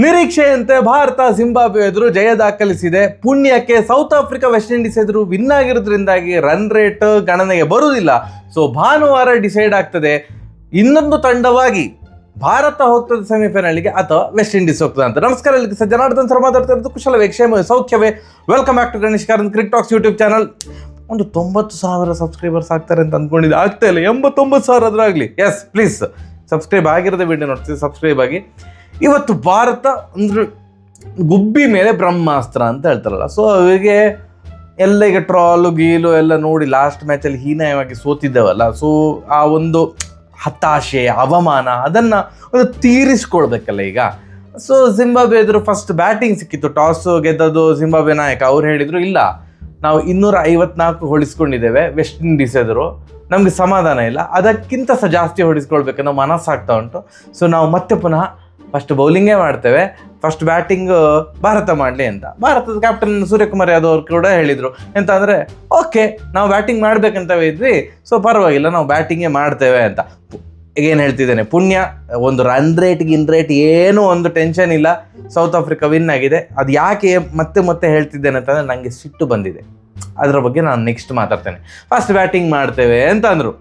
ನಿರೀಕ್ಷೆಯಂತೆ ಭಾರತ ಜಿಂಬಾಬ್ವೆ ಎದುರು ಜಯ ದಾಖಲಿಸಿದೆ. ಪುಣ್ಯಕ್ಕೆ ಸೌತ್ ಆಫ್ರಿಕಾ ವೆಸ್ಟ್ ಇಂಡೀಸ್ ಎದುರು ವಿನ್ ಆಗಿರೋದ್ರಿಂದಾಗಿ ರನ್ ರೇಟ್ ಗಣನೆಗೆ ಬರುವುದಿಲ್ಲ. ಸೊ ಭಾನುವಾರ ಡಿಸೈಡ್ ಆಗ್ತದೆ ಇನ್ನೊಂದು ತಂಡವಾಗಿ ಭಾರತ ಹೋಗ್ತದೆ ಸೆಮಿಫೈನಲ್ಗೆ ಅಥವಾ ವೆಸ್ಟ್ ಇಂಡೀಸ್ ಹೋಗ್ತದೆ ಅಂತ. ನಮಸ್ಕಾರ, ಇಲ್ಲಿ ಜನಾರ್ದನ್ ಸರ್ ಮಾತಾಡ್ತಾ ಇರೋದು. ಕುಶಲವೇ, ಕ್ಷೇಮವೇ, ಸೌಖ್ಯವೇ? Welcome back to Ganesh Karanth cricket talks YouTube channel. ಒಂದು 90,000 ಸಬ್ಸ್ಕ್ರೈಬರ್ಸ್ ಆಗ್ತಾರೆ ಅಂತ ಅಂದ್ಕೊಂಡಿದ್ದೆ, ಆಗ್ತಾ ಇಲ್ಲ. 89,000 ಅದ್ರಾಗಲಿ. ಎಸ್, ಪ್ಲೀಸ್ ಸಬ್ಸ್ಕ್ರೈಬ್ ಆಗಿರೋದೇ ವಿಡಿಯೋ ನೋಡ್ತೀವಿ, ಸಬ್ಸ್ಕ್ರೈಬ್ ಆಗಿ. ಇವತ್ತು ಭಾರತ ಅಂದ್ರೆ ಗುಬ್ಬಿ ಮೇಲೆ ಬ್ರಹ್ಮಾಸ್ತ್ರ ಅಂತ ಹೇಳ್ತಾರಲ್ಲ, ಸೊ ಅವರಿಗೆ ಎಲ್ಲ ಈಗ ಟ್ರಾಲು ಗೀಲು ಎಲ್ಲ ನೋಡಿ ಲಾಸ್ಟ್ ಮ್ಯಾಚಲ್ಲಿ ಹೀನಾಯವಾಗಿ ಸೋತಿದ್ದೇವಲ್ಲ, ಸೊ ಆ ಒಂದು ಹತಾಶೆ, ಅವಮಾನ ಅದನ್ನು ಒಂದು ತೀರಿಸ್ಕೊಳ್ಬೇಕಲ್ಲ ಈಗ. ಸೊ ಜಿಂಬಾಬ್ವೆ ಎದುರು ಫಸ್ಟ್ ಬ್ಯಾಟಿಂಗ್ ಸಿಕ್ಕಿತ್ತು, ಟಾಸ್ ಗೆದ್ದದು ಜಿಂಬಾಬ್ವೆ ನಾಯಕ. ಅವ್ರು ಹೇಳಿದರು ಇಲ್ಲ, ನಾವು 254 ಹೊಡಿಸ್ಕೊಂಡಿದ್ದೇವೆ ವೆಸ್ಟ್ ಇಂಡೀಸ್ ಎದುರು, ನಮಗೆ ಸಮಾಧಾನ ಇಲ್ಲ, ಅದಕ್ಕಿಂತ ಸಹ ಜಾಸ್ತಿ ಹೊಡಿಸ್ಕೊಳ್ಬೇಕನ್ನೋ ಮನಸ್ಸಾಗ್ತಾ ಉಂಟು. ಸೊ ನಾವು ಮತ್ತೆ ಪುನಃ ಫಸ್ಟ್ ಬೌಲಿಂಗೇ ಮಾಡ್ತೇವೆ, ಫಸ್ಟ್ ಬ್ಯಾಟಿಂಗ್ ಭಾರತ ಮಾಡಲಿ ಅಂತ. ಭಾರತದ ಕ್ಯಾಪ್ಟನ್ ಸೂರ್ಯಕುಮಾರ್ ಯಾದವ್ ಅವರು ಕೂಡ ಹೇಳಿದರು ಎಂತ ಅಂದರೆ, ಓಕೆ ನಾವು ಬ್ಯಾಟಿಂಗ್ ಮಾಡಬೇಕಂತವೇ ಇದ್ವಿ, ಸೊ ಪರವಾಗಿಲ್ಲ ನಾವು ಬ್ಯಾಟಿಂಗೇ ಮಾಡ್ತೇವೆ ಅಂತ. ಏನು ಹೇಳ್ತಿದ್ದೇನೆ, ಪುಣ್ಯ ಒಂದು ರನ್ ರೇಟ್ ಗಿನ್ ರೇಟ್ ಏನೂ ಒಂದು ಟೆನ್ಷನ್ ಇಲ್ಲ, ಸೌತ್ ಆಫ್ರಿಕಾ ವಿನ್ ಆಗಿದೆ. ಅದು ಯಾಕೆ ಮತ್ತೆ ಹೇಳ್ತಿದ್ದೇನೆ ಅಂತಂದರೆ ನನಗೆ ಸಿಟ್ಟು ಬಂದಿದೆ, ಅದರ ಬಗ್ಗೆ ನಾನು ನೆಕ್ಸ್ಟ್ ಮಾತಾಡ್ತೇನೆ. ಫಸ್ಟ್ ಬ್ಯಾಟಿಂಗ್ ಮಾಡ್ತೇವೆ ಅಂತ ಅಂದರು.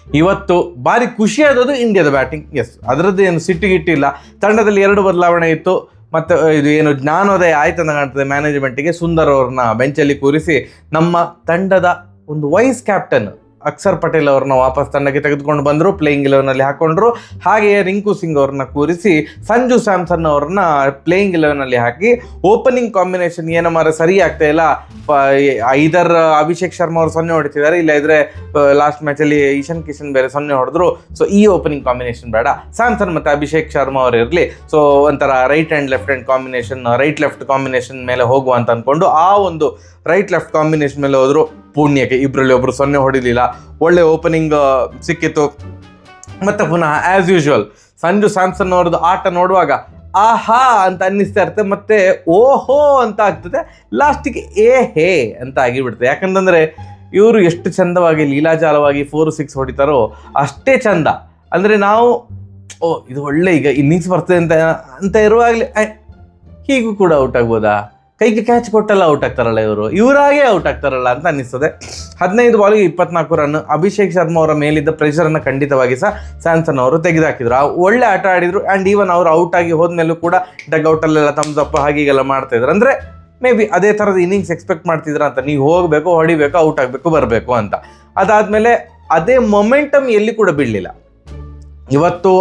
ಇವತ್ತು ಭಾರಿ ಖುಷಿಯಾದದ್ದು ಇಂಡಿಯಾದ ಬ್ಯಾಟಿಂಗ್. ಎಸ್, ಅದರದ್ದು ಏನು ಸಿಟ್ಟಿಗಿಟ್ಟಿಲ್ಲ. ತಂಡದಲ್ಲಿ 2 ಬದಲಾವಣೆ ಇತ್ತು, ಮತ್ತು ಇದು ಏನು ಜ್ಞಾನೋದಯ ಆಯ್ತು ಅಂತ ಕಾಣ್ತದೆ ಮ್ಯಾನೇಜ್ಮೆಂಟಿಗೆ. ಸುಂದರ್ ಅವ್ರನ್ನ ಬೆಂಚಲ್ಲಿ ಕೂರಿಸಿ ನಮ್ಮ ತಂಡದ ಒಂದು ವೈಸ್ ಕ್ಯಾಪ್ಟನ್ ಅಕ್ಷರ್ ಪಟೇಲ್ ಅವ್ರನ್ನ ವಾಪಸ್ ತಂಡಕ್ಕೆ ತೆಗೆದುಕೊಂಡು ಬಂದರು, ಪ್ಲೇಯಿಂಗ್ 11ನಲ್ಲಿ ಹಾಕೊಂಡ್ರು. ಹಾಗೆಯೇ ರಿಂಕು ಸಿಂಗ್ ಅವ್ರನ್ನ ಕೂರಿಸಿ ಸಂಜು ಸ್ಯಾಮ್ಸನ್ ಅವ್ರನ್ನ ಪ್ಲೇಯಿಂಗ್ 11ನಲ್ಲಿ ಹಾಕಿ ಓಪನಿಂಗ್ ಕಾಂಬಿನೇಷನ್ ಏನೋ ಮಾರ ಸರಿ ಆಗ್ತಾ ಇಲ್ಲ. ಐದರ್ ಅಭಿಷೇಕ್ ಶರ್ಮಾ ಅವರು 0 ಹೊಡಿತಿದ್ದಾರೆ, ಇಲ್ಲ ಇದ್ರೆ ಲಾಸ್ಟ್ ಮ್ಯಾಚಲ್ಲಿ ಈಶಾನ್ ಕಿಶನ್ ಬೇರೆ 0 ಹೊಡೆದ್ರು. ಸೊ ಈ ಓಪನಿಂಗ್ ಕಾಂಬಿನೇಷನ್ ಬೇಡ, ಸ್ಯಾಮ್ಸನ್ ಮತ್ತು ಅಭಿಷೇಕ್ ಶರ್ಮಾ ಅವರು ಇರಲಿ. ಸೊ ಒಂಥರ right and left hand combination, right left combination ಮೇಲೆ ಹೋಗುವ ಅಂತ ಅಂದ್ಕೊಂಡು ಆ ಒಂದು ರೈಟ್ ಲೆಫ್ಟ್ ಕಾಂಬಿನೇಷನ್ ಮೇಲೆ ಹೋದರು. ಪುಣ್ಯಕ್ಕೆ ಇಬ್ಬರಲ್ಲಿ ಒಬ್ಬರು 0 ಹೊಡಿಲಿಲ್ಲ, ಒಳ್ಳೆ ಓಪನಿಂಗ್ ಸಿಕ್ಕಿತ್ತು. ಮತ್ತು ಪುನಃ ಆ್ಯಸ್ ಯೂಶುವಲ್ ಸಂಜು ಸ್ಯಾಮ್ಸನ್ ಅವ್ರದ್ದು ಆಟ ನೋಡುವಾಗ ಆಹಾ ಅಂತ ಅನ್ನಿಸ್ತಾ ಇರ್ತದೆ, ಮತ್ತು ಓಹೋ ಅಂತ ಆಗ್ತದೆ, ಲಾಸ್ಟಿಗೆ ಹೇ ಅಂತ ಆಗಿಬಿಡ್ತದೆ. ಯಾಕಂತಂದರೆ ಇವರು ಎಷ್ಟು ಚಂದವಾಗಿ ಲೀಲಾಜಾಲವಾಗಿ 4-6 ಹೊಡಿತಾರೋ ಅಷ್ಟೇ ಚಂದ. ಅಂದರೆ ನಾವು ಇದು ಒಳ್ಳೆ ಈಗ ಇನ್ನಿಂಗ್ಸ್ ಬರ್ತದೆ ಅಂತ ಇರುವಾಗಲೇ ಹೀಗೂ ಕೂಡ ಔಟ್ ಆಗ್ಬೋದಾ, ಕೈಗೆ ಕ್ಯಾಚ್ ಕೊಟ್ಟೆಲ್ಲ ಔಟ್ ಆಗ್ತಾರಲ್ಲ ಇವರಾಗೇ ಔಟ್ ಆಗ್ತಾರಲ್ಲ ಅಂತ ಅನ್ನಿಸ್ತದೆ. 15 ಬಾಲಿಗೆ 24 ರನ್. ಅಭಿಷೇಕ್ ಶರ್ಮಾ ಅವರ ಮೇಲಿದ್ದ ಪ್ರೆಷರನ್ನು ಖಂಡಿತವಾಗಿ ಸಹ ಸ್ಯಾಮ್ಸನ್ ಅವರು ತೆಗೆದುಹಾಕಿದ್ರು. ಒಳ್ಳೆ ಆಟ ಆಡಿದರು. ಆ್ಯಂಡ್ ಈವನ್ ಅವರು ಔಟ್ ಆಗಿ ಹೋದ್ಮೇಲೂ ಕೂಡ ಡಗ್ಔಟಲ್ಲೆಲ್ಲ ಥಮ್ಸ್ ಅಪ್ ಹಾಗೀಗೆಲ್ಲ ಮಾಡ್ತಾಯಿದ್ರು. ಅಂದರೆ ಮೇ ಬಿ ಅದೇ ಥರದ ಇನ್ನಿಂಗ್ಸ್ ಎಕ್ಸ್ಪೆಕ್ಟ್ ಮಾಡ್ತಿದ್ರ ಅಂತ, ನೀವು ಹೋಗಬೇಕು, ಹೊಡಿಬೇಕು, ಔಟ್ ಆಗಬೇಕು, ಬರಬೇಕು ಅಂತ. ಅದಾದಮೇಲೆ ಅದೇ ಮೊಮೆಂಟಮ್ ಎಲ್ಲಿ ಕೂಡ ಬೀಳಲಿಲ್ಲ. ಇವತ್ತು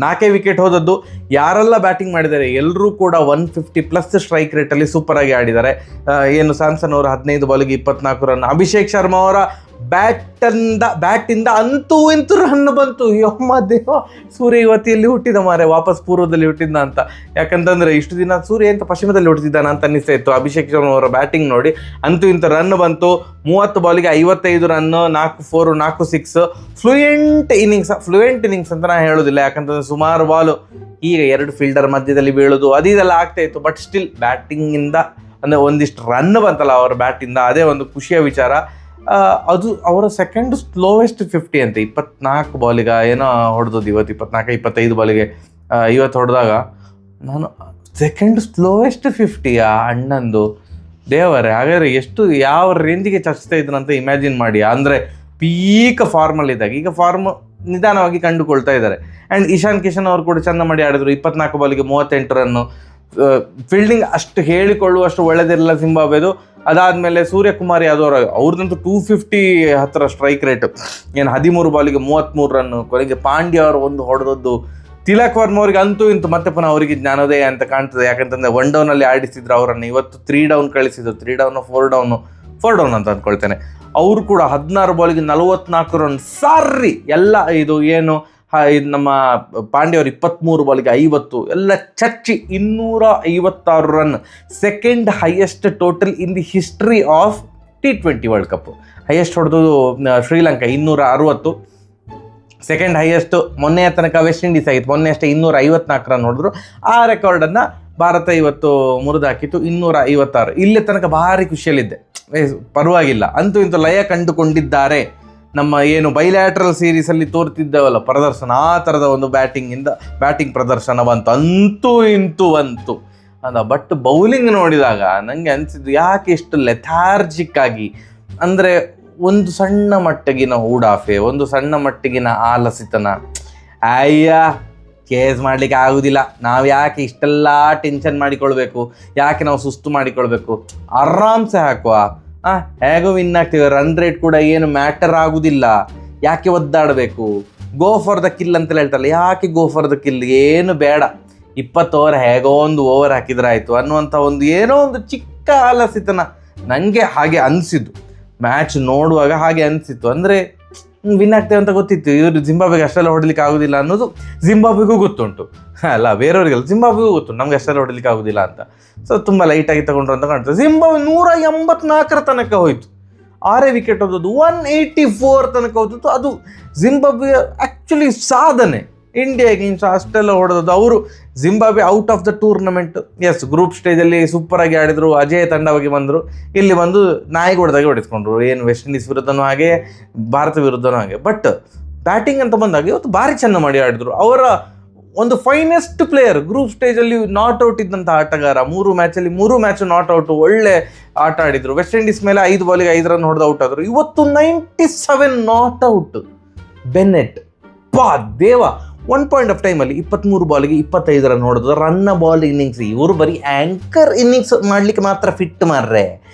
4 ವಿಕೆಟ್ ಹೋದದ್ದು. ಯಾರೆಲ್ಲ ಬ್ಯಾಟಿಂಗ್ ಮಾಡಿದ್ದಾರೆ ಎಲ್ಲರೂ ಕೂಡ 150+ ಸ್ಟ್ರೈಕ್ ರೇಟಲ್ಲಿ ಸೂಪರಾಗಿ ಆಡಿದ್ದಾರೆ. ಏನು ಸ್ಯಾಮ್ಸನ್ ಅವರು 15 ಬಾಲಿಗೆ 24 ರನ್. ಅಭಿಷೇಕ್ ಶರ್ಮಾ ಅವರ ಬ್ಯಾಟಿಂದ ಅಂತೂ ಇಂತೂ ರನ್ ಬಂತು. ಯಮ್ಮ ದೇವ, ಸೂರ್ಯ ಇವತ್ತಿಯಲ್ಲಿ ಹುಟ್ಟಿದ ಮಾರೆ, ವಾಪಸ್ ಪೂರ್ವದಲ್ಲಿ ಹುಟ್ಟಿದ್ದ ಅಂತ. ಯಾಕಂತಂದರೆ ಇಷ್ಟು ದಿನ ಸೂರ್ಯ ಅಂತ ಪಶ್ಚಿಮದಲ್ಲಿ ಹುಟ್ಟಿದ್ದಾನ ಅಂತ ಅನ್ನಿಸ್ತಾ ಇತ್ತು. ಅಭಿಷೇಕ್ ಶರ್ಮಾ ಅವರ ಬ್ಯಾಟಿಂಗ್ ನೋಡಿ ಅಂತೂ ಇಂಥ ರನ್ ಬಂತು. 30 ಬಾಲಿಗೆ 55 ರನ್, 4 4, 4 6. ಫ್ಲೂಯೆಂಟ್ ಇನ್ನಿಂಗ್ಸ್ ಅಂತ ನಾನು ಹೇಳೋದಿಲ್ಲ, ಯಾಕಂತಂದರೆ ಸುಮಾರು ಬಾಲು ಈಗ 2 ಫೀಲ್ಡರ್ ಮಧ್ಯದಲ್ಲಿ ಬೀಳೋದು ಅದೆಲ್ಲ ಆಗ್ತಾ ಇತ್ತು. ಬಟ್ ಸ್ಟಿಲ್ ಬ್ಯಾಟಿಂಗಿಂದ ಅಂದರೆ ಒಂದಿಷ್ಟು ರನ್ ಬಂತಲ್ಲ ಅವರ ಬ್ಯಾಟಿಂದ, ಅದೇ ಒಂದು ಖುಷಿಯ ವಿಚಾರ. ಅದು ಅವರ ಸೆಕೆಂಡ್ ಸ್ಲೋವೆಸ್ಟ್ 50 ಅಂತೆ. 24 ಬಾಲಿಗೆ ಏನೋ ಹೊಡೆದದ್ದು ಇವತ್ತು, 25 ಬಾಲಿಗೆ 50 ಹೊಡೆದಾಗ ನಾನು ಸೆಕೆಂಡ್ ಸ್ಲೋವೆಸ್ಟ್ 50ಯಾ ಅಣ್ಣಂದು. ದೇವರೇ, ಹಾಗಾದರೆ ಎಷ್ಟು ಯಾವ ರೇಂಜಿಗೆ ಚರ್ಚ್ತಾ ಇದ್ರಂತ ಇಮ್ಯಾಜಿನ್ ಮಾಡಿ. ಅಂದರೆ ಪೀಕ್ ಫಾರ್ಮಲ್ಲಿದ್ದಾಗ ಈಗ ಫಾರ್ಮ್ ನಿಧಾನವಾಗಿ ಕಂಡುಕೊಳ್ತಾ ಇದ್ದಾರೆ. ಆ್ಯಂಡ್ ಈಶಾನ್ ಕಿಶನ್ ಅವರು ಕೂಡ ಚೆಂದ ಮಾಡಿ ಆಡಿದ್ರು. 24 ಬಾಲಿಗೆ 38 ರನ್ನು. ಫೀಲ್ಡಿಂಗ್ ಅಷ್ಟು ಹೇಳಿಕೊಳ್ಳುವಷ್ಟು ಒಳ್ಳೆದಿರಲಿಲ್ಲ ಜಿಂಬಾಬ್ವೆದು. ಅದಾದಮೇಲೆ ಸೂರ್ಯಕುಮಾರ್ ಯಾದವ್ ಅವ್ರದ್ದಂತೂ 250 ಹತ್ತಿರ ಸ್ಟ್ರೈಕ್ ರೇಟ್. ಏನು 13 ಬಾಲಿಗೆ 33 ರನ್ನು. ಕೊನೆಗೆ ಪಾಂಡ್ಯ ಅವರು ಒಂದು ಹೊಡೆದದ್ದು. ತಿಲಕ್ ವರ್ಮ ಅವ್ರಿಗೆ ಅಂತೂ ಇಂತು ಮತ್ತೆ ಪುನಃ ಅವರಿಗೆ ಜ್ಞಾನೋದಯ ಅಂತ ಕಾಣ್ತದೆ. ಯಾಕಂತಂದರೆ 1 ಡೌನಲ್ಲಿ ಆಡಿಸಿದ್ರು ಅವರನ್ನು. ಇವತ್ತು 3 ಡೌನ್ ಕಳಿಸಿದ್ರು. 3 ಡೌನು 4 ಡೌನ್ ಅಂತ ಅಂದ್ಕೊಳ್ತೇನೆ. ಅವರು ಕೂಡ 16 ಬಾಲಿಗೆ 44 ರನ್. ಸಾರಿ ಎಲ್ಲ ಇದು ಏನು ಇದು ನಮ್ಮ ಪಾಂಡ್ಯ ಅವರು 23 ಬಾಲಿಗೆ 50 ಎಲ್ಲ ಚಚ್ಚಿ 256 run. Second highest total in the history of T20 world cup. Highest ಹೊಡೆದು ಶ್ರೀಲಂಕಾ 260. ಸೆಕೆಂಡ್ ಹೈಯೆಸ್ಟ್ ಮೊನ್ನೆಯ ತನಕ ವೆಸ್ಟ್ ಇಂಡೀಸ್ ಆಗಿತ್ತು, ಮೊನ್ನೆ ಅಷ್ಟೇ 254 ರನ್ ಹೊಡೆದ್ರು. ಆ ರೆಕಾರ್ಡನ್ನು ಭಾರತ ಇವತ್ತು ಮುರಿದಾಕಿತ್ತು, 256. ಇಲ್ಲೇ ತನಕ ಭಾರಿ ಖುಷಿಯಲ್ಲಿದ್ದೆ, ಪರವಾಗಿಲ್ಲ ಅಂತೂ ಇಂತೂ ಲಯ ಕಂಡುಕೊಂಡಿದ್ದಾರೆ ನಮ್ಮ ಏನು ಬೈಲ್ಯಾಟ್ರಲ್ ಸೀರೀಸಲ್ಲಿ ತೋರ್ತಿದ್ದೇವಲ್ಲ ಪ್ರದರ್ಶನ, ಆ ಥರದ ಒಂದು ಬ್ಯಾಟಿಂಗ್ ಪ್ರದರ್ಶನ ಬಂತು. ಬಟ್ ಬೌಲಿಂಗ್ ನೋಡಿದಾಗ ನನಗೆ ಅನಿಸಿದ್ದು ಯಾಕೆ ಇಷ್ಟು ಲೆಥಾರ್ಜಿಕ್ ಆಗಿ, ಅಂದರೆ ಒಂದು ಸಣ್ಣ ಮಟ್ಟಿಗಿನ ಉಡಾಫೆ, ಒಂದು ಸಣ್ಣ ಮಟ್ಟಿಗಿನ ಆಲಸಿತನ. ಕೇಸ್ ಮಾಡಲಿಕ್ಕೆ ಆಗೋದಿಲ್ಲ, ನಾವು ಯಾಕೆ ಇಷ್ಟೆಲ್ಲ ಟೆನ್ಷನ್ ಮಾಡಿಕೊಳ್ಬೇಕು, ಯಾಕೆ ನಾವು ಸುಸ್ತು ಮಾಡಿಕೊಳ್ಬೇಕು, ಆರಾಮ್ಸೆ ಹಾಕುವ, ಹೇಗೋ ವಿನ್ ಆಗ್ತೀವಿ, ರನ್ ರೇಟ್ ಕೂಡ ಏನು ಮ್ಯಾಟರ್ ಆಗೋದಿಲ್ಲ, ಯಾಕೆ ಒದ್ದಾಡಬೇಕು, ಗೋ ಫಾರ್ ದ ಕಿಲ್ ಅಂತಲೇ ಹೇಳ್ತಾರಲ್ಲ, ಯಾಕೆ ಗೋ ಫಾರ್ ದ ಕಿಲ್, ಏನು ಬೇಡ, 20 ಓವರ್ ಹೇಗೋ ಒಂದು ಓವರ್ ಹಾಕಿದ್ರಾಯ್ತು ಅನ್ನುವಂಥ ಏನೋ ಒಂದು ಚಿಕ್ಕ ಆಲಸಿತನ ನನಗೆ ಹಾಗೆ ಅನಿಸಿದ್ದು. ಮ್ಯಾಚ್ ನೋಡುವಾಗ ಹಾಗೆ ಅನಿಸಿತ್ತು. ಅಂದರೆ ವಿನ್ ಆಗ್ತೇವೆ ಅಂತ ಗೊತ್ತಿತ್ತು, ಇವರು ಜಿಂಬಾಬ್ವೆಗೆ ಅಷ್ಟೆಲ್ಲ ಹೊಡಲಿಕ್ಕೆ ಆಗೋದಿಲ್ಲ ಅನ್ನೋದು ಜಿಂಬಾಬ್ವೆಗೂ ಗೊತ್ತುಂಟು, ಅಲ್ಲ ಬೇರೆಯವರಿಗೆಲ್ಲ, ಜಿಂಬಾಬ್ವೆಗೂ ಗೊತ್ತುಂಟು ನಮ್ಗೆ ಅಷ್ಟೆಲ್ಲ ಹೊಡಲಿಕ್ಕೆ ಆಗೋದಿಲ್ಲ ಅಂತ. ಸೊ ತುಂಬ ಲೈಟಾಗಿ ತಗೊಂಡ್ರು ಅಂತ ಕಾಣ್ತದೆ. ಜಿಂಬಾಬ್ವೆ 184 ತನಕ ಹೋಯಿತು, 6 ವಿಕೆಟ್ ಹೋದದ್ದು, 184 ತನಕ ಹೋದದ್ದು. ಅದು ಜಿಂಬಾಬ್ವೆ ಆ್ಯಕ್ಚುಲಿ ಸಾಧನೆ. ಇಂಡಿಯಾಗೆ ಅಷ್ಟೆಲ್ಲ ಹೊಡೆದದ್ದು ಅವರು. Zimbabwe out of the tournament, yes group ಸ್ಟೇಜಲ್ಲಿ ಸೂಪರಾಗಿ ಆಡಿದರು, ಅಜೇಯ ತಂಡವಾಗಿ ಬಂದರು, ಇಲ್ಲಿ ಬಂದು ನಾಯಿಗೆ ಹೊಡೆದಾಗೆ ಹೊಡೆಸ್ಕೊಂಡ್ರು, ಏನು ವೆಸ್ಟ್ ಇಂಡೀಸ್ ವಿರುದ್ಧನೂ ಹಾಗೆ ಭಾರತ ವಿರುದ್ಧನೂ ಹಾಗೆ. ಬಟ್ ಬ್ಯಾಟಿಂಗ್ ಅಂತ ಬಂದಾಗ ಇವತ್ತು ಭಾರಿ ಚೆಂದ ಮಾಡಿ ಆಡಿದ್ರು. ಅವರ ಒಂದು ಫೈನೆಸ್ಟ್ ಪ್ಲೇಯರ್, ಗ್ರೂಪ್ ಸ್ಟೇಜಲ್ಲಿ ನಾಟ್ ಔಟ್ ಇದ್ದಂಥ ಆಟಗಾರ, 3 ಮ್ಯಾಚಲ್ಲಿ 3 ಮ್ಯಾಚ್ ನಾಟ್ ಔಟು, ಒಳ್ಳೆ ಆಟ ಆಡಿದರು. ವೆಸ್ಟ್ ಇಂಡೀಸ್ ಮೇಲೆ 5 ಬಾಲಿಗೆ 5 ರನ್ ಹೊಡೆದು ಔಟ್ ಆದರು. ಇವತ್ತು 97 ನಾಟ್ ಔಟ್. ಬೆನ್ನೆಟ್ ದೇವ 1 ಪಾಯಿಂಟ್ ಆಫ್ ಟೈಮಲ್ಲಿ 23 ಬಾಲಿಗೆ 25 ರನ್ ಹೊಡೆದು, ರನ್ನ ಬಾಲ್ ಇನ್ನಿಂಗ್ಸ್. ಇವರು ಬರೀ ಆ್ಯಂಕರ್ ಇನ್ನಿಂಗ್ಸ್ ಮಾಡಲಿಕ್ಕೆ ಮಾತ್ರ ಫಿಟ್ ಮಾರ್ರೆ,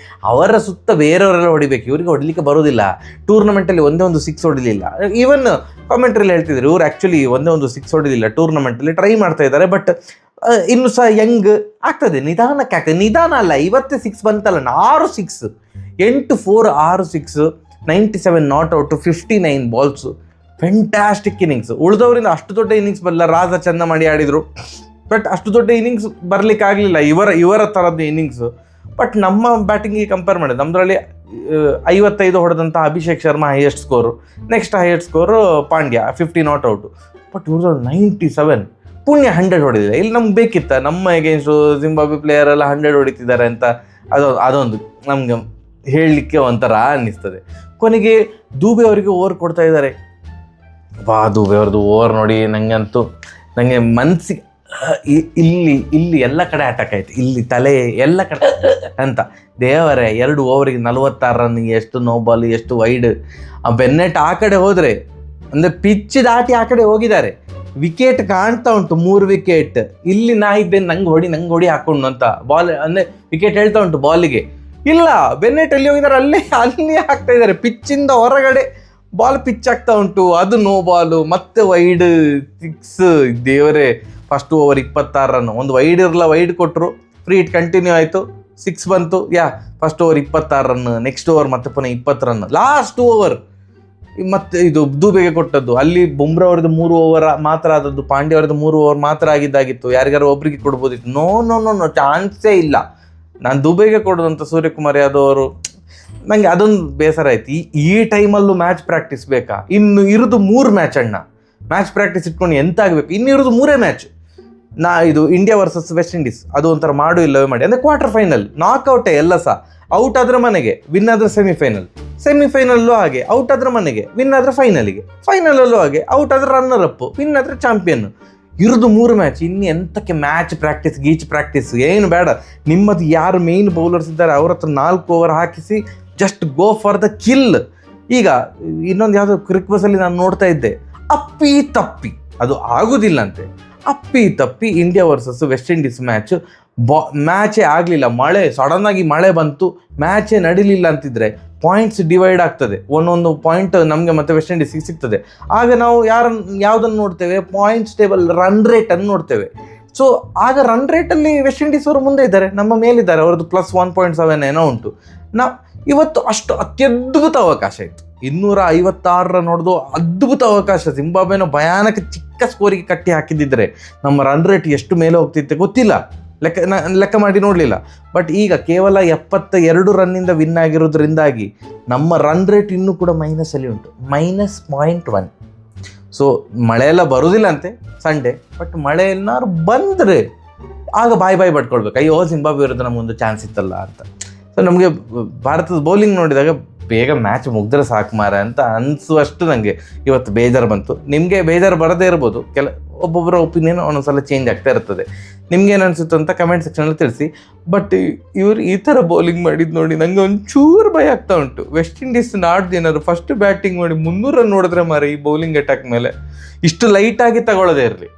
ಅವರ ಸುತ್ತ ಬೇರೆಯವರೆಲ್ಲ ಹೊಡಿಬೇಕು, ಇವರಿಗೆ ಹೊಡಿಲಿಕ್ಕೆ ಬರೋದಿಲ್ಲ. ಟೂರ್ನಮೆಂಟಲ್ಲಿ ಒಂದೇ ಒಂದು 6 ಹೊಡಿಲಿಲ್ಲ. ಈವನ್ ಕಾಮೆಂಟ್ರಿಯಲ್ಲಿ ಹೇಳ್ತಿದ್ರು, ಇವರು ಆ್ಯಕ್ಚುಲಿ ಒಂದೇ ಒಂದು 6 ಹೊಡಿಲಿಲ್ಲ, ಟೂರ್ನಮೆಂಟಲ್ಲಿ ಟ್ರೈ ಮಾಡ್ತಾ ಇದ್ದಾರೆ. ಬಟ್ ಇನ್ನು ಸಹ ಯಂಗ್ ಆಗ್ತದೆ, ನಿಧಾನಕ್ಕೆ ಆಗ್ತದೆ. ನಿಧಾನ ಅಲ್ಲ, ಇವತ್ತೇ 6 ಬಂತಲ್ಲ, 6 6, 8-4, 6 6, 97 not out, 59 balls. Fantastic innings. ಉಳಿದವರಿಂದ ಅಷ್ಟು ದೊಡ್ಡ ಇನ್ನಿಂಗ್ಸ್ ಬರಲ್ಲ. ರಾಜ ಚೆಂದ ಮಾಡಿ ಆಡಿದರು, ಬಟ್ ಅಷ್ಟು ದೊಡ್ಡ ಇನ್ನಿಂಗ್ಸ್ ಬರಲಿಕ್ಕಾಗಲಿಲ್ಲ ಇವರ ಥರದ್ದು ಇನ್ನಿಂಗ್ಸು. ಬಟ್ ನಮ್ಮ ಬ್ಯಾಟಿಂಗಿಗೆ ಕಂಪೇರ್ ಮಾಡಿದೆ, ನಮ್ಮದ್ರಲ್ಲಿ 55 ಹೊಡೆದಂಥ Abhishek Sharma highest score, next highest score Pandya 50 not out. But ಇವ್ರದ್ದು 97, ಪುಣ್ಯ 100 ಹೊಡೆದಿಲ್ಲ. ಇಲ್ಲಿ ನಮ್ಗೆ ಬೇಕಿತ್ತ, ನಮ್ಮ ಎಗೇನ್ಸ್ಟು ಜಿಂಬಾಬ್ವೆ ಪ್ಲೇಯರ್ ಎಲ್ಲ 100 ಹೊಡಿತಿದ್ದಾರೆ ಅಂತ ಅದೊಂದು ನಮ್ಗೆ ಹೇಳಲಿಕ್ಕೆ ಒಂಥರ ಅನ್ನಿಸ್ತದೆ. ಕೊನೆಗೆ ದೂಬೆ ಅವರಿಗೆ ಓವರ್ ಕೊಡ್ತಾ ಇದ್ದಾರೆ. ದೂಬೆ ಅವ್ರದ್ದು ಓವರ್ ನೋಡಿ ನನಗೆ ಮನಸ್ಸಿಗೆ ಇಲ್ಲಿ ಎಲ್ಲ ಕಡೆ ಅಟ್ಯಾಕ್ ಆಯ್ತು, ಇಲ್ಲಿ ತಲೆ ಎಲ್ಲ ಕಡೆ ಅಂತ. ದೇವರೇ, 2 ಓವರಿಗೆ 46 ರನ್, ಎಷ್ಟು ನೋ ಬಾಲ್, ಎಷ್ಟು ವೈಡ್. ಆ ಬೆನ್ನೆಟ್ ಆ ಕಡೆ ಹೋದರೆ, ಅಂದರೆ ಪಿಚ್ ದಾಟಿ ಆ ಕಡೆ ಹೋಗಿದ್ದಾರೆ, ವಿಕೆಟ್ ಕಾಣ್ತಾ ಉಂಟು, 3 ವಿಕೆಟ್. ಇಲ್ಲಿ ನಾ ಇದ್ದೇನೆ, ನಂಗೆ ಹೊಡಿ ಹಾಕೊಂಡು ಅಂತ ಬಾಲ್, ಅಂದರೆ ವಿಕೆಟ್ ಹೇಳ್ತಾ ಉಂಟು ಬಾಲಿಗೆ. ಇಲ್ಲ, ಬೆನ್ನೆಟ್ ಎಲ್ಲಿ ಹೋಗಿದ್ದಾರೆ, ಅಲ್ಲಿ ಹಾಕ್ತಾ ಇದ್ದಾರೆ, ಪಿಚ್ಚಿಂದ ಹೊರಗಡೆ ಬಾಲ್ ಪಿಚ್ ಆಗ್ತಾ ಉಂಟು, ಅದು ನೋ ಬಾಲು, ಮತ್ತೆ ವೈಡ್ 6. ದೇವರೇ, ಫಸ್ಟ್ ಓವರ್ 26 ರನ್, ಒಂದು ವೈಡ್ ಇರಲ್ಲ, ವೈಡ್ ಕೊಟ್ಟರು, ಫ್ರೀ ಹಿಟ್ ಕಂಟಿನ್ಯೂ ಆಯಿತು, 6 ಬಂತು. First over 26 run, next over ಮತ್ತೆ ಪುನಃ 20 ರನ್, ಲಾಸ್ಟ್ ಓವರ್ ಮತ್ತೆ ಇದು ದೂಬೆಗೆ ಕೊಟ್ಟದ್ದು. ಅಲ್ಲಿ ಬುಮ್ರಾ ಅವ್ರದ್ದು 3 ಓವರ್ ಮಾತ್ರ ಆದದ್ದು, ಪಾಂಡ್ಯ ಅವ್ರದ್ದು 3 ಓವರ್ ಮಾತ್ರ ಆಗಿದ್ದಾಗಿತ್ತು, ಯಾರಿಗಾರು ಒಬ್ರಿಗೆ ಕೊಡ್ಬೋದಿತ್ತು. ನೋ ಚಾನ್ಸೇ ಇಲ್ಲ. ನಾನು ದೂಬೆಗೆ ಕೊಡೋದಂತ ಸೂರ್ಯಕುಮಾರ್ ಯಾದವ್ ಅವರು, ನನಗೆ ಅದೊಂದು ಬೇಸರ ಆಯ್ತು. ಈ ಟೈಮಲ್ಲೂ ಮ್ಯಾಚ್ ಪ್ರಾಕ್ಟೀಸ್ ಬೇಕಾ? ಇನ್ನು ಇರೋದು 3 ಮ್ಯಾಚ್ ಅಣ್ಣ, ಮ್ಯಾಚ್ ಪ್ರಾಕ್ಟೀಸ್ ಇಟ್ಕೊಂಡು ಎಂತ ಆಗಬೇಕು? ಇನ್ನು ಇರೋದು 3 ಮ್ಯಾಚ್. ಇದು ಇಂಡಿಯಾ ವರ್ಸಸ್ ವೆಸ್ಟ್ ಇಂಡೀಸ್, ಅದು ಒಂಥರ ಮಾಡು ಇಲ್ಲವೇ ಮಾಡಿ, ಅಂದರೆ ಕ್ವಾರ್ಟರ್ ಫೈನಲ್, ನಾಕ್ಔಟೇ ಎಲ್ಲ ಸಹ. ಔಟ್ ಆದ್ರೆ ಮನೆಗೆ, ವಿನ್ ಆದ್ರೆ ಸೆಮಿಫೈನಲ್ಲೂ ಹಾಗೆ, ಔಟ್ ಆದ್ರೆ ಮನೆಗೆ, ವಿನ್ ಆದ್ರೆ ಫೈನಲಲ್ಲೂ ಹಾಗೆ, ಔಟ್ ಆದ್ರೆ ರನ್ನರ್ ಅಪ್, ವಿನ್ ಆದ್ರೆ ಚಾಂಪಿಯನ್. ಇರೋದು 3 ಮ್ಯಾಚ್. ಇನ್ನು ಎಂತಕ್ಕೆ ಮ್ಯಾಚ್ ಪ್ರಾಕ್ಟೀಸ್ ಏನು ಬೇಡ. ನಿಮ್ಮದು ಯಾರು ಮೇಯ್ನ್ ಬೌಲರ್ಸ್ ಇದ್ದಾರೆ ಅವ್ರ ಹತ್ರ 4 ಓವರ್ ಹಾಕಿಸಿ, just go for the kill. ಈಗ ಇನ್ನೊಂದು ಯಾವುದೋ ಕ್ರಿಕ್ ಬಸ್ಸಲ್ಲಿ ನಾನು ನೋಡ್ತಾ ಇದ್ದೆ, ಅಪ್ಪಿ ತಪ್ಪಿ ಅದು ಆಗೋದಿಲ್ಲ ಅಂತೆ. ಅಪ್ಪಿ ತಪ್ಪಿ ಇಂಡಿಯಾ ವರ್ಸಸ್ ವೆಸ್ಟ್ ಇಂಡೀಸ್ ಮ್ಯಾಚೇ ಆಗಲಿಲ್ಲ. ಸಡನ್ನಾಗಿ ಮಳೆ ಬಂತು, ಮ್ಯಾಚೇ ನಡೀಲಿಲ್ಲ ಅಂತಿದ್ರೆ ಪಾಯಿಂಟ್ಸ್ ಡಿವೈಡ್ ಆಗ್ತದೆ, ಒಂದೊಂದು ಪಾಯಿಂಟ್ ನಮಗೆ ಮತ್ತೆ ವೆಸ್ಟ್ ಇಂಡೀಸ್ಗೆ ಸಿಗ್ತದೆ. ಆಗ ನಾವು ಯಾವುದನ್ನು ನೋಡ್ತೇವೆ? ಪಾಯಿಂಟ್ಸ್ ಟೇಬಲ್, ರನ್ ರೇಟನ್ನು ನೋಡ್ತೇವೆ. ಸೊ ಆಗ ರನ್ ರೇಟಲ್ಲಿ ವೆಸ್ಟ್ ಇಂಡೀಸ್ ಅವರು ಮುಂದೆ ಇದ್ದಾರೆ, ನಮ್ಮ ಮೇಲಿದ್ದಾರೆ, ಅವ್ರದ್ದು +1.7 ಏನೋ ಉಂಟು. ಇವತ್ತು ಅಷ್ಟು ಅತ್ಯದ್ಭುತ ಅವಕಾಶ ಇತ್ತು, 256 ರನ್ ಹೊಡೆದು ಅದ್ಭುತ ಅವಕಾಶ. ಜಿಂಬಾಬ್ವೆನ ಭಯಾನಕ ಚಿಕ್ಕ ಸ್ಕೋರಿಗೆ ಕಟ್ಟಿ ಹಾಕಿದ್ದಿದ್ರೆ ನಮ್ಮ ರನ್ ರೇಟ್ ಎಷ್ಟು ಮೇಲೆ ಹೋಗ್ತಿತ್ತೆ ಗೊತ್ತಿಲ್ಲ, ಲೆಕ್ಕ ಮಾಡಿ ನೋಡಲಿಲ್ಲ. ಬಟ್ ಈಗ ಕೇವಲ 72 ರನ್ನಿಂದ ವಿನ್ ಆಗಿರೋದ್ರಿಂದಾಗಿ ನಮ್ಮ ರನ್ ರೇಟ್ ಇನ್ನೂ ಕೂಡ ಮೈನಸಲ್ಲಿ ಉಂಟು, -0.1. ಸೊ ಮಳೆಯೆಲ್ಲ ಬರೋದಿಲ್ಲ ಅಂತೆ ಸಂಡೇ, ಬಟ್ ಮಳೆ ಏನಾದ್ರು ಬಂದರೆ ಆಗ ಬಾಯ್ ಪಡ್ಕೊಳ್ಬೇಕು, ಅಯ್ಯೋ ಜಿಂಬಾಬ್ವೆ ವಿರುದ್ಧ ನಮಗೊಂದು ಚಾನ್ಸ್ ಇತ್ತಲ್ಲ ಅಂತ. ಸೊ ನಮಗೆ ಭಾರತದ ಬೌಲಿಂಗ್ ನೋಡಿದಾಗ ಬೇಗ ಮ್ಯಾಚ್ ಮುಗಿದ್ರೆ ಸಾಕು ಮಾರ ಅಂತ ಅನಿಸುವಷ್ಟು ನನಗೆ ಇವತ್ತು ಬೇಜಾರು ಬಂತು. ನಿಮಗೆ ಬೇಜಾರು ಬರದೇ ಇರ್ಬೋದು, ಒಬ್ಬೊಬ್ಬರ ಒಪಿನಿಯನ್ ಒಂದೊಂದ್ಸಲ ಚೇಂಜ್ ಆಗ್ತಾ ಇರ್ತದೆ. ನಿಮ್ಗೇನು ಅನಿಸುತ್ತೆ ಅಂತ ಕಮೆಂಟ್ ಸೆಕ್ಷನಲ್ಲಿ ತಿಳಿಸಿ. ಬಟ್ ಇವರು ಈ ಥರ ಬೌಲಿಂಗ್ ಮಾಡಿದ್ದು ನೋಡಿ ನನಗೆ ಒಂಚೂರು ಭಯ ಆಗ್ತಾ ಉಂಟು. ವೆಸ್ಟ್ ಇಂಡೀಸ್ ನಾಡ್ದು ಏನಾದ್ರು ಫಸ್ಟ್ ಬ್ಯಾಟಿಂಗ್ ಮಾಡಿ 300 ರನ್ ನೋಡಿದ್ರೆ ಮಾರಿ ಈ ಬೌಲಿಂಗ್ ಅಟ್ಯಾಕ್ ಮೇಲೆ ಇಷ್ಟು ಲೈಟಾಗಿ ತಗೊಳ್ಳೋದೇ ಇರಲಿ,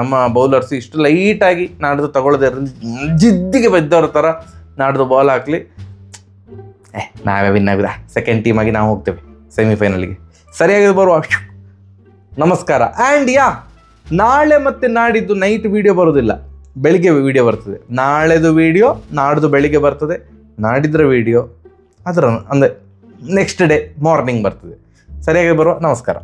ನಮ್ಮ ಬೌಲರ್ಸ್ ಇಷ್ಟು ಲೈಟಾಗಿ ನಾಡ್ದು ತಗೊಳ್ಳೋದೇ ಇರಲಿ, ಜಿದ್ದಿಗೆ ಬೆದ್ದವ್ರ ಥರ ನಾಡ್ದು ಬಾಲ್ ಹಾಕಲಿ, ನಾವೇ ವಿನ್ ಆಗುದ, ಸೆಕೆಂಡ್ ಟೀಮ್ ಆಗಿ ನಾವು ಹೋಗ್ತೇವೆ ಸೆಮಿಫೈನಲ್ಗೆ, ಸರಿಯಾಗಿ ಬರುವ. ನಮಸ್ಕಾರ. ಆ್ಯಂಡ್ ನಾಳೆ ಮತ್ತು ನಾಡಿದ್ದು ನೈಟ್ ವಿಡಿಯೋ ಬರೋದಿಲ್ಲ, ಬೆಳಿಗ್ಗೆ ವಿಡಿಯೋ ಬರ್ತದೆ. ನಾಳೆದು ವಿಡಿಯೋ ನಾಡ್ದು ಬೆಳಿಗ್ಗೆ ಬರ್ತದೆ, ನಾಡಿದ್ರ ವಿಡಿಯೋ ಅದರ ಅಂದರೆ ನೆಕ್ಸ್ಟ್ ಡೇ ಮಾರ್ನಿಂಗ್ ಬರ್ತದೆ. ಸರಿಯಾಗಿ ಬರುವ. ನಮಸ್ಕಾರ.